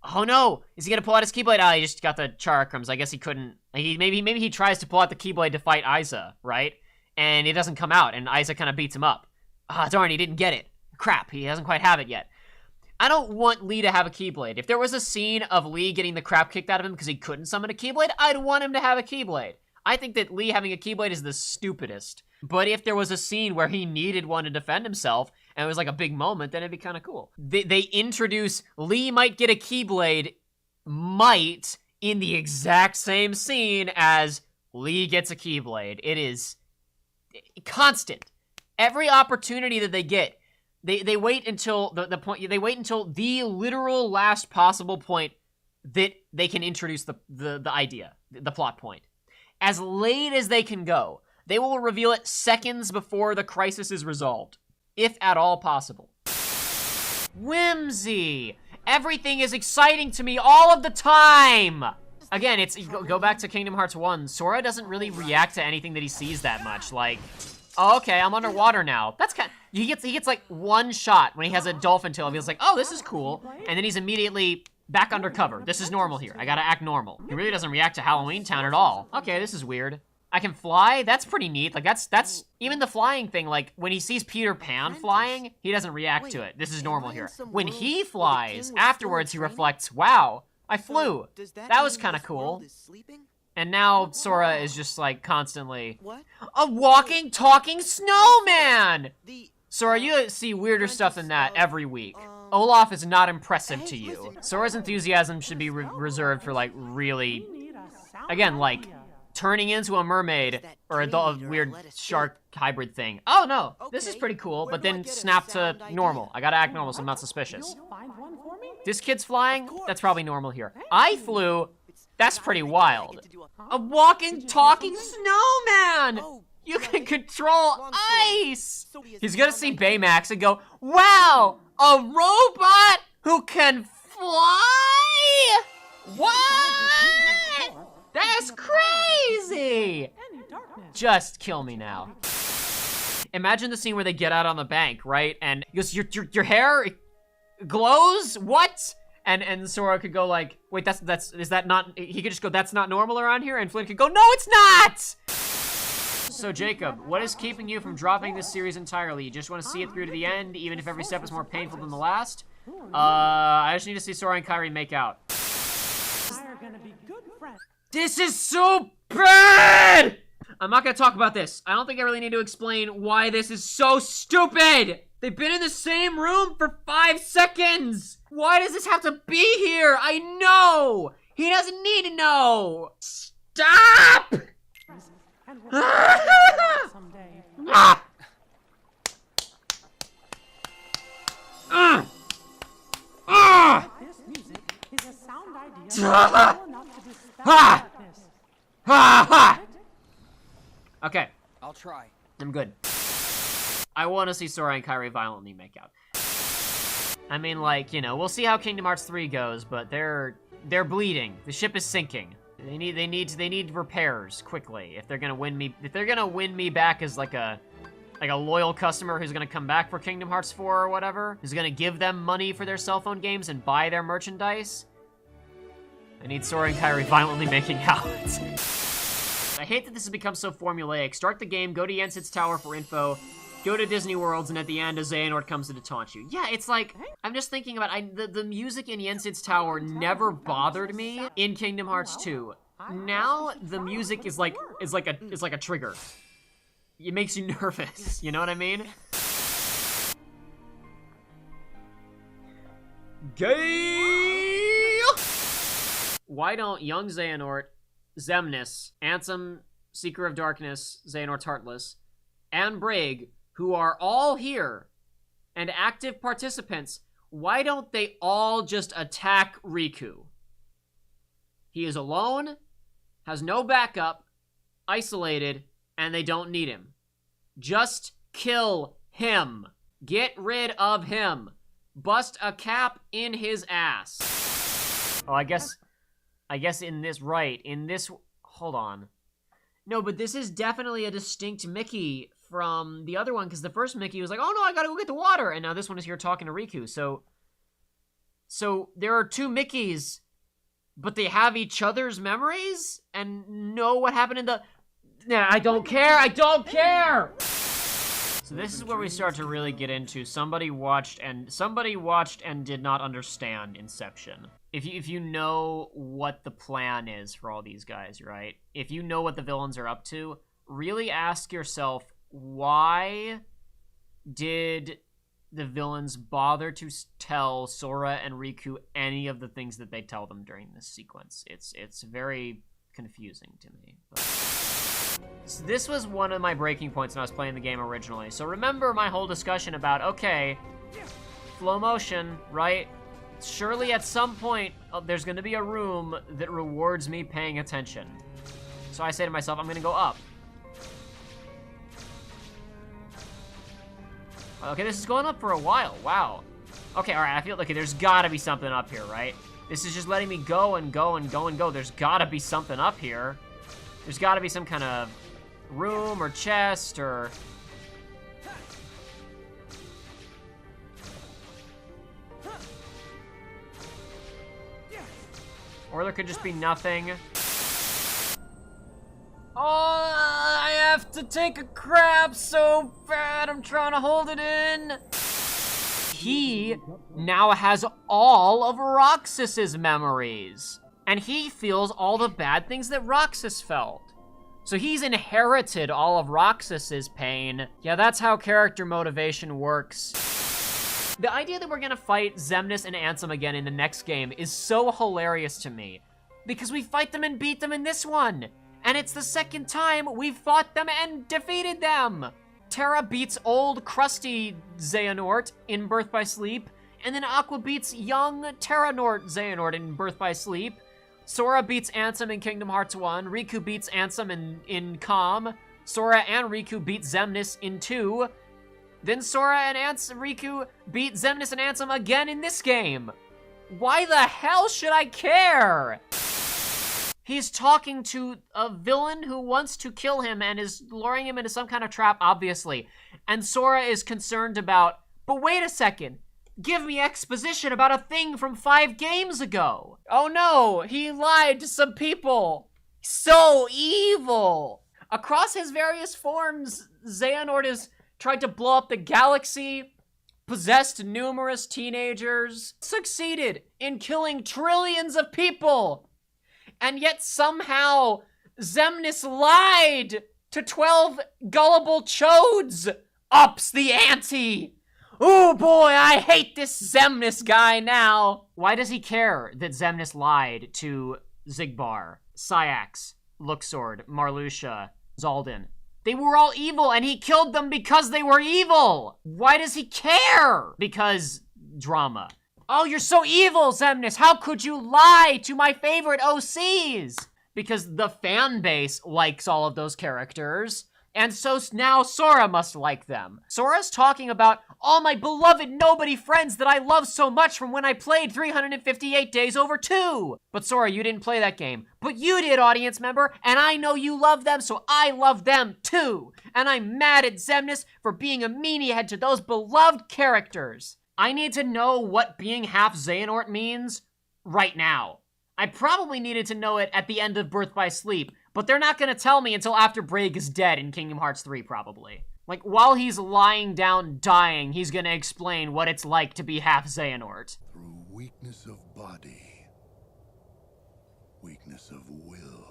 S1: Oh no, is he gonna pull out his Keyblade? Oh, he just got the Charakrams. I guess he couldn't, maybe he tries to pull out the Keyblade to fight Aiza, right? And it doesn't come out, and Aiza kind of beats him up. Ah, darn, he didn't get it. Crap, he doesn't quite have it yet. I don't want Lee to have a Keyblade. If there was a scene of Lee getting the crap kicked out of him because he couldn't summon a Keyblade, I'd want him to have a Keyblade. I think that Lee having a Keyblade is the stupidest. But if there was a scene where he needed one to defend himself, and it was like a big moment, then it'd be kind of cool. They introduce Lee might get a Keyblade, might, in the exact same scene as Lee gets a Keyblade. It is constant. Every opportunity that they get, they wait until the point. They wait until the literal last possible point that they can introduce the idea, the plot point. As late as they can go, they will reveal it seconds before the crisis is resolved, if at all possible. Whimsy. Everything is exciting to me all of the time. Again, it's go back to Kingdom Hearts 1. Sora doesn't really react to anything that he sees that much. Like, oh, okay, I'm underwater now. That's kind of, he gets like one shot when he has a dolphin tail. He feels like, oh, this is cool, and then he's immediately back undercover. This is normal here. I gotta act normal. He really doesn't react to Halloween Town at all. Okay, this is weird. I can fly? That's pretty neat. Like, that's even the flying thing, like, when he sees Peter Pan flying, he doesn't react to it. This is normal here. When he flies, afterwards he reflects, wow, I flew. That was kind of cool. And now Sora is just, like, constantly, a walking, talking snowman! Sora, you see weirder stuff than that every week. Olaf is not impressive to you. Sora's enthusiasm should be reserved for, like, really, again, like, turning into a mermaid or a weird shark hybrid thing. Oh, no, this is pretty cool, but then snap to normal. I gotta act normal so I'm not suspicious. This kid's flying? That's probably normal here. I flew? That's pretty wild. A walking, talking snowman! You can control ice! He's gonna see Baymax and go, wow, a robot who can fly? What? That's crazy! Just kill me now. Imagine the scene where they get out on the bank, right? And he goes, your hair glows? What? And Sora could go like, wait, is that not, he could just go, that's not normal around here? And Flynn could go, no, it's not! So Jacob, what is keeping you from dropping this series entirely? You just want to see it through to the end, even if every step is more painful than the last? I just need to see Sora and Kairi make out. This is so bad! I'm not gonna talk about this. I don't think I really need to explain why this is so stupid! They've been in the same room for 5 seconds! Why does this have to be here? I know! He doesn't need to know! Stop!
S6: This music is a sound idea enough to dispel darkness.
S1: Okay,
S8: I'll try.
S1: I'm good. I want to see Sora and Kairi violently make out. I mean, like, you know, we'll see how Kingdom Hearts 3 goes, but they're bleeding. The ship is sinking. They need repairs quickly if they're gonna win me. If they're gonna win me back as like a loyal customer who's gonna come back for Kingdom Hearts 4 or whatever, who's gonna give them money for their cell phone games and buy their merchandise. I need Sora and Kairi violently making out. I hate that this has become so formulaic. Start the game, go to Yensid's Tower for info, go to Disney Worlds, and at the end, a Xehanort comes to taunt you. Yeah, it's like, I'm just thinking about, the music in Yensid's Tower never bothered me in Kingdom Hearts 2. Now, the music is like a trigger. It makes you nervous, you know what I mean? Gay! Why don't young Xehanort, Xemnas, Ansem, Seeker of Darkness, Xehanort's Heartless, and Braig, who are all here and active participants, why don't they all just attack Riku? He is alone, has no backup, isolated, and they don't need him. Just kill him. Get rid of him. Bust a cap in his ass. Oh, I guess in this, hold on. No, but this is definitely a distinct Mickey from the other one, because the first Mickey was like, oh no, I gotta go get the water, and now this one is here talking to Riku, so there are two Mickeys, but they have each other's memories, and know what happened in the... Nah, I don't care! So this is where we start to really get into somebody watched and did not understand Inception. If you know what the plan is for all these guys, right? If you know what the villains are up to, really ask yourself, why did the villains bother to tell Sora and Riku any of the things that they tell them during this sequence? It's very confusing to me. But... So this was one of my breaking points when I was playing the game originally. So remember my whole discussion about, okay, flow motion, right? Surely at some point, there's gonna be a room that rewards me paying attention. So I say to myself, I'm gonna go up. Okay, this is going up for a while, wow. Okay, all right, I feel, okay, there's gotta be something up here, right? This is just letting me go and go and go and go. There's gotta be something up here. There's gotta be some kind of room or chest or... Or there could just be nothing. Oh, I have to take a crap so bad. I'm trying to hold it in. He now has all of Roxas's memories. And he feels all the bad things that Roxas felt. So he's inherited all of Roxas's pain. Yeah, that's how character motivation works. The idea that we're gonna fight Xemnas and Ansem again in the next game is so hilarious to me. Because we fight them and beat them in this one. And it's the second time we've fought them and defeated them. Terra beats old, crusty Xehanort in Birth by Sleep. And then Aqua beats young Terranort Xehanort in Birth by Sleep. Sora beats Ansem in Kingdom Hearts 1. Riku beats Ansem in Calm. Sora and Riku beat Xemnas in 2. Then Sora and Riku beat Xemnas and Ansem again in this game. Why the hell should I care? He's talking to a villain who wants to kill him and is luring him into some kind of trap, obviously. And Sora is concerned about, but wait a second. Give me exposition about a thing from 5 games ago. Oh no, he lied to some people. So evil. Across his various forms, Xehanort has tried to blow up the galaxy, possessed numerous teenagers, succeeded in killing trillions of people. And yet somehow Xemnas lied to 12 gullible chodes. Ups the ante. Oh boy, I hate this Xemnas guy now. Why does he care that Xemnas lied to Xigbar, Sayax, Luxord, Marluxia, Zaldin? They were all evil and he killed them because they were evil. Why does he care? Because drama. Oh, you're so evil, Xemnas. How could you lie to my favorite OCs? Because the fan base likes all of those characters. And so now Sora must like them. Sora's talking about all my beloved nobody friends that I love so much from when I played 358 Days Over 2. But Sora, you didn't play that game. But you did, audience member, and I know you love them, so I love them too. And I'm mad at Xemnas for being a meaniehead to those beloved characters. I need to know what being half Xehanort means right now. I probably needed to know it at the end of Birth by Sleep, but they're not gonna tell me until after Braig is dead in Kingdom Hearts 3, probably. Like, while he's lying down dying, he's gonna explain what it's like to be half Xehanort.
S2: Through weakness of body, weakness of will,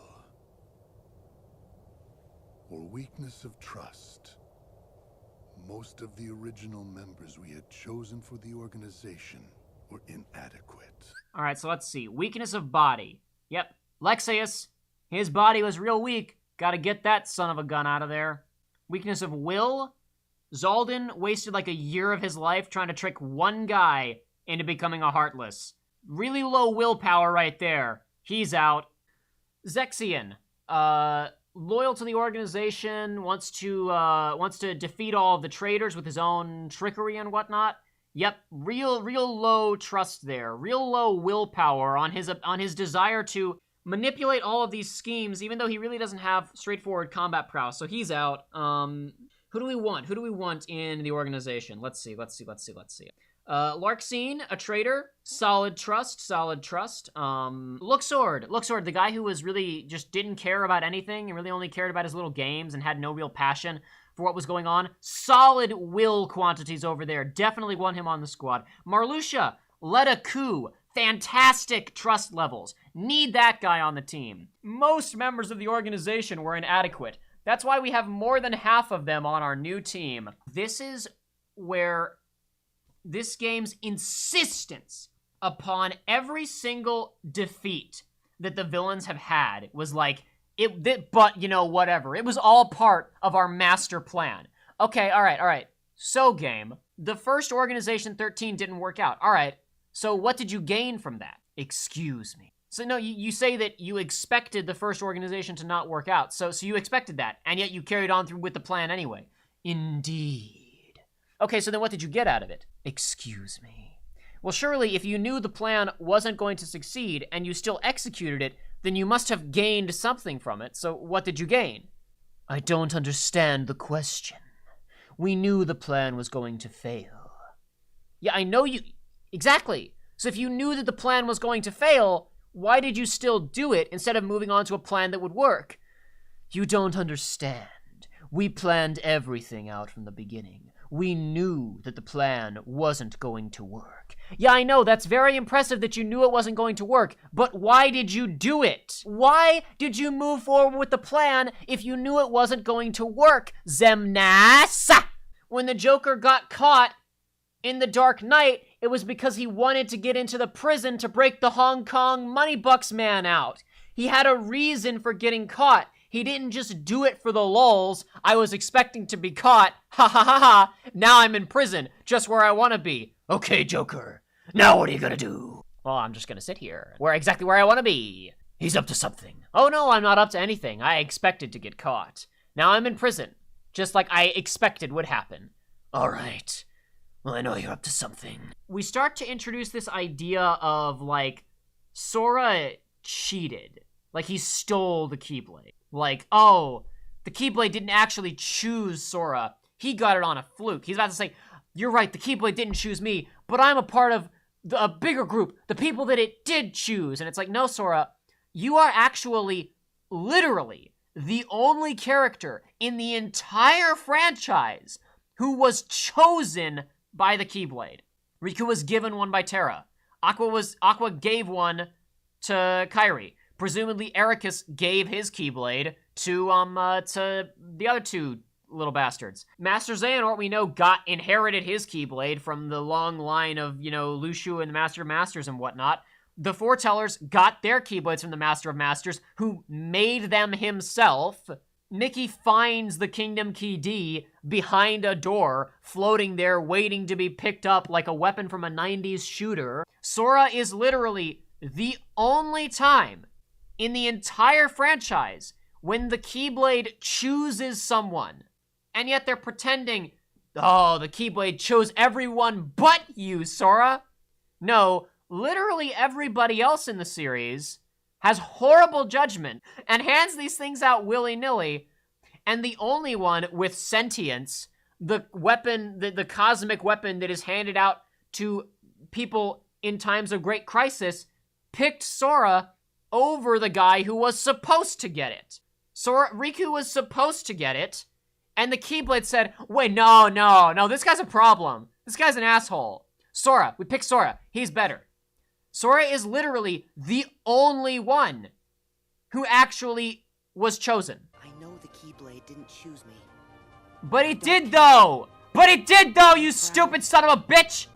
S2: or weakness of trust, most of the original members we had chosen for the organization were inadequate.
S1: All right, so let's see. Weakness of body. Yep, Lexaeus. His body was real weak. Gotta get that son of a gun out of there. Weakness of will. Zaldin wasted like a year of his life trying to trick one guy into becoming a Heartless. Really low willpower right there. He's out. Zexion. Loyal to the organization, wants to defeat all of the traitors with his own trickery and whatnot. Yep, real low trust there. Real low willpower on his desire to manipulate all of these schemes, even though he really doesn't have straightforward combat prowess. So he's out. Who do we want? Who do we want in the organization? Let's see. Larxene, a traitor. Solid trust. Luxord, the guy who was really just didn't care about anything and really only cared about his little games and had no real passion for what was going on. Solid will quantities over there. Definitely want him on the squad. Marluxia led a coup. Fantastic trust levels. Need that guy on the team. Most members of the organization were inadequate. That's why we have more than half of them on our new team. This is where this game's insistence upon every single defeat that the villains have had was like, but, you know, whatever. It was all part of our master plan. Okay, all right. So, game, the first Organization 13 didn't work out. All right, so what did you gain from that? Excuse me. So, no, you say that you expected the first organization to not work out. So you expected that, and yet you carried on through with the plan anyway. Indeed. Okay, so then what did you get out of it? Excuse me. Well, surely if you knew the plan wasn't going to succeed and you still executed it, then you must have gained something from it. So what did you gain? I don't understand the question. We knew the plan was going to fail. Yeah, I know you... Exactly. So if you knew that the plan was going to fail, why did you still do it instead of moving on to a plan that would work? You don't understand. We planned everything out from the beginning. We knew that the plan wasn't going to work. Yeah, I know, that's very impressive that you knew it wasn't going to work, but why did you do it? Why did you move forward with the plan if you knew it wasn't going to work, Xemnas? When the Joker got caught in the Dark Knight, it was because he wanted to get into the prison to break the Hong Kong Moneybucks man out. He had a reason for getting caught. He didn't just do it for the lulz. I was expecting to be caught. Ha ha ha ha. Now I'm in prison, just where I want to be. Okay, Joker. Now what are you gonna do? Well, I'm just gonna sit here. Exactly where I want to be. He's up to something. Oh no, I'm not up to anything. I expected to get caught. Now I'm in prison, just like I expected would happen. All right. Well, I know you're up to something. We start to introduce this idea of, like, Sora cheated. Like, he stole the Keyblade. Like, oh, the Keyblade didn't actually choose Sora. He got it on a fluke. He's about to say, you're right, the Keyblade didn't choose me, but I'm a part of a bigger group, the people that it did choose. And it's like, no, Sora, you are actually, literally, the only character in the entire franchise who was chosen by the Keyblade. Riku was given one by Terra. Aqua gave one to Kairi. Presumably Ericus gave his Keyblade to the other two little bastards. Master Xehanort, we know, inherited his Keyblade from the long line of, Luxu and the Master of Masters and whatnot. The Foretellers got their Keyblades from the Master of Masters, who made them himself. Mickey finds the Kingdom Key D behind a door, floating there, waiting to be picked up like a weapon from a 90s shooter. Sora is literally the only time in the entire franchise when the Keyblade chooses someone. And yet they're pretending, oh, the Keyblade chose everyone but you, Sora. No, literally everybody else in the series has horrible judgment and hands these things out willy-nilly, and the only one with sentience, the weapon, the cosmic weapon that is handed out to people in times of great crisis, picked Sora over the guy who was supposed to get it. Riku was supposed to get it, and the Keyblade said, wait, no, this guy's a problem. This guy's an asshole. Sora, we picked Sora, he's better. Sora is literally the only one who actually was chosen.
S3: I know the Keyblade didn't choose me.
S1: But he did though! You stupid son of a bitch!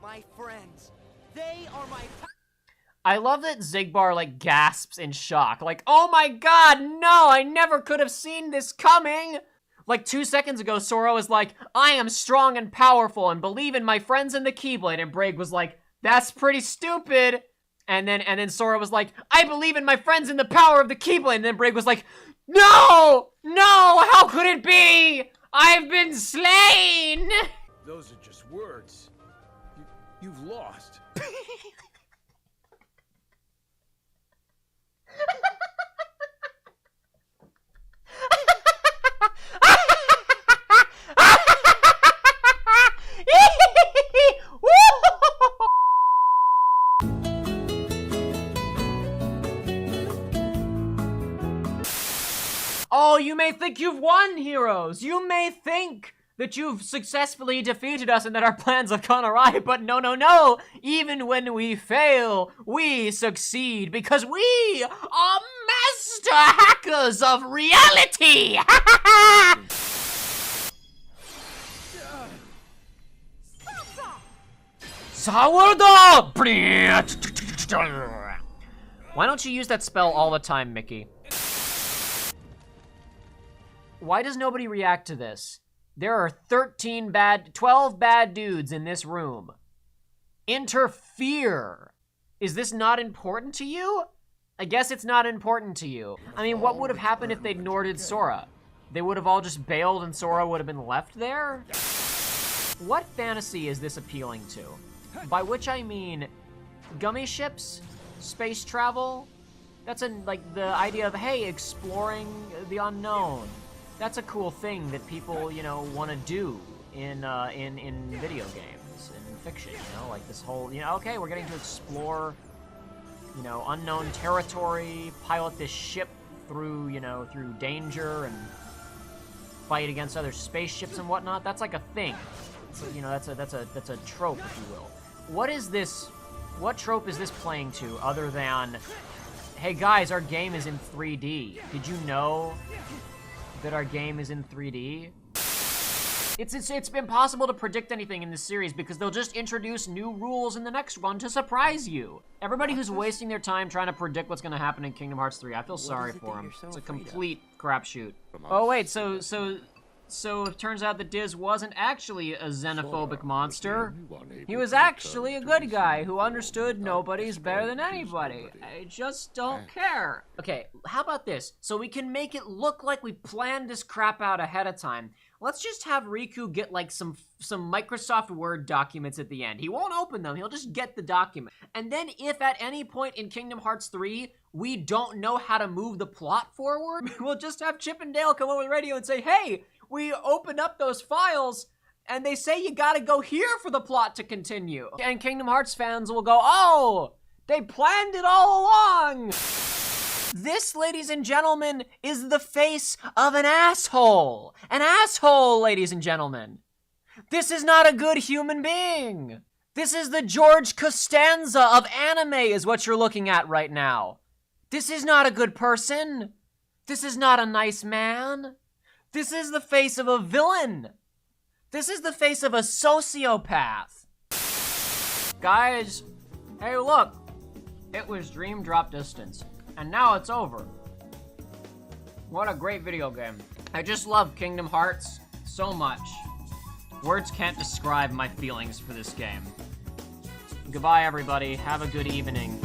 S3: My friends, they are my...
S1: I love that Xigbar, gasps in shock. Like, oh my god, no, I never could have seen this coming! 2 seconds ago, Sora was like, I am strong and powerful and believe in my friends in the Keyblade, and Braig was like, that's pretty stupid. And then Sora was like, I believe in my friends in the power of the Keyblade. And then Braig was like, no, how could it be? I've been slain.
S9: Those are just words. You've lost.
S1: Oh, you may think you've won, heroes. You may think that you've successfully defeated us and that our plans have gone awry, but no, no, no. Even when we fail, we succeed because we are master hackers of reality. Sourdough! Why don't you use that spell all the time, Mickey? Why does nobody react to this? There are 12 bad dudes in this room. Interfere. Is this not important to you? I guess it's not important to you. I mean, what would have happened if they'd Norded Sora? They would have all just bailed and Sora would have been left there? What fantasy is this appealing to? By which I mean, gummy ships, space travel. That's like the idea of, hey, exploring the unknown. That's a cool thing that people, you know, want to do in video games and fiction, you know, like this whole, you know, okay, we're getting to explore, you know, unknown territory, pilot this ship through, you know, through danger and fight against other spaceships and whatnot. That's like a thing. So, you know, that's a trope, if you will. What trope is this playing to other than, hey guys, our game is in 3D. Did you know that our game is in 3D? It's impossible to predict anything in this series because they'll just introduce new rules in the next one to surprise you. Everybody who's wasting their time trying to predict what's gonna happen in Kingdom Hearts 3, I feel sorry for them. It's a complete crapshoot. Oh wait, so it turns out that Diz wasn't actually a xenophobic monster. He was actually a good guy who understood nobody's better than anybody. I just don't care. Okay, how about this? So we can make it look like we planned this crap out ahead of time. Let's just have Riku get like some Microsoft Word documents at the end. He won't open them, he'll just get the document. And then if at any point in Kingdom Hearts 3, we don't know how to move the plot forward, we'll just have Chip and Dale come over the radio and say, hey, we opened up those files, and they say you gotta go here for the plot to continue. And Kingdom Hearts fans will go, oh, they planned it all along. This, ladies and gentlemen, is the face of an asshole. An asshole, ladies and gentlemen. This is not a good human being. This is the George Costanza of anime is what you're looking at right now. This is not a good person. This is not a nice man. This is the face of a villain. This is the face of a sociopath. Guys, hey look, it was Dream Drop Distance, and now it's over. What a great video game. I just love Kingdom Hearts so much. Words can't describe my feelings for this game. Goodbye everybody, have a good evening.